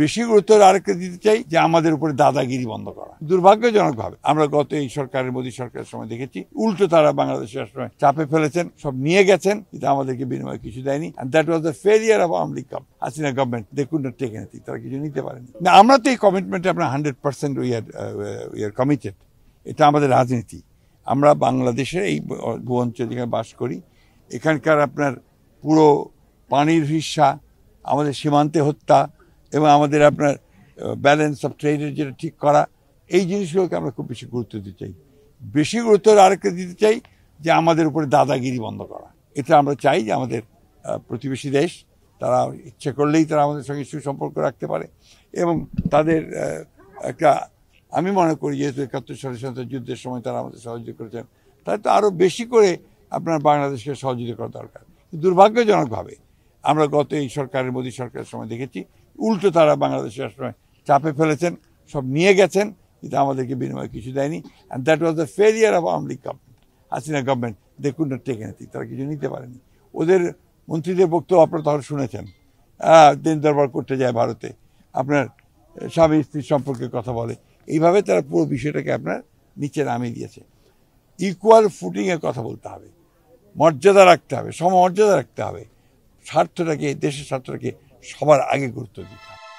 বেশি গুরুত্ব আরেকটা দিতে চাই যে আমাদের উপরে দাদাগিরি বন্ধ করা। দুর্ভাগ্যজনকভাবে আমরা গত এই সরকারের, মোদী সরকারের সময় দেখেছি উল্টো তারা বাংলাদেশের সময় চাপে ফেলেছেন, সব নিয়ে গেছেন, কিন্তু আমাদেরকে বিনিময়ে কিছু দেয়নি। And that was the failure of Awami League Hasina government. They could not take anything, তারা কিছু নিতে পারেনি। না, আমরা তো এই কমিটমেন্টে আপনার 100% উই আর কমিটেড। এটা আমাদের রাজনীতি। আমরা বাংলাদেশের এই ভূ অঞ্চলে যেখানে বাস করি, এখানকার আপনার পুরো পানির হিস্সা, আমাদের সীমান্তে হত্যা এবং আমাদের আপনার ব্যালেন্স অফ ট্রেডের যেটা ঠিক করা, এই জিনিসগুলোকে আমরা খুব বেশি গুরুত্ব দিতে চাই। বেশি গুরুত্ব আরেকটা দিতে চাই যে আমাদের উপরে দাদাগিরি বন্ধ করা। এটা আমরা চাই যে আমাদের প্রতিবেশী দেশ তারা ইচ্ছে করলেই তারা আমাদের সঙ্গে সুসম্পর্ক রাখতে পারে এবং তাদের একটা, আমি মনে করি যেহেতু 71 সালের সাথে যুদ্ধের সময় তারা আমাদের সহযোগিতা করেছেন, তাই তো আরও বেশি করে আপনার বাংলাদেশকে সহযোগিতা করা দরকার। দুর্ভাগ্যজনকভাবে আমরা গত এই সরকারের, মোদী সরকারের সময় দেখেছি উল্টো তারা বাংলাদেশের সময় চাপে ফেলেছেন, সব নিয়ে গেছেন, কিন্তু আমাদেরকে বিনিময়ে কিছু দেয়নি। And that was the failure of Awami League Hasina government. They could not take anything, তারা কিছু নিতে পারেনি। ওদের মন্ত্রীদের বক্তব্য আপনারা তাহলে শুনেছেন, দিন দরবার করতে যায় ভারতে, আপনার স্বামী স্ত্রীর সম্পর্কে কথা বলে, এইভাবে তারা পুরো বিষয়টাকে আপনার নিচে নামিয়ে দিয়েছে। ইকুয়াল ফুটিংয়ে কথা বলতে হবে, মর্যাদা রাখতে হবে, সমমর্যাদা রাখতে হবে, স্বার্থটাকে, দেশের স্বার্থটাকে সবার আগে গুরুত্ব দিতে হবে।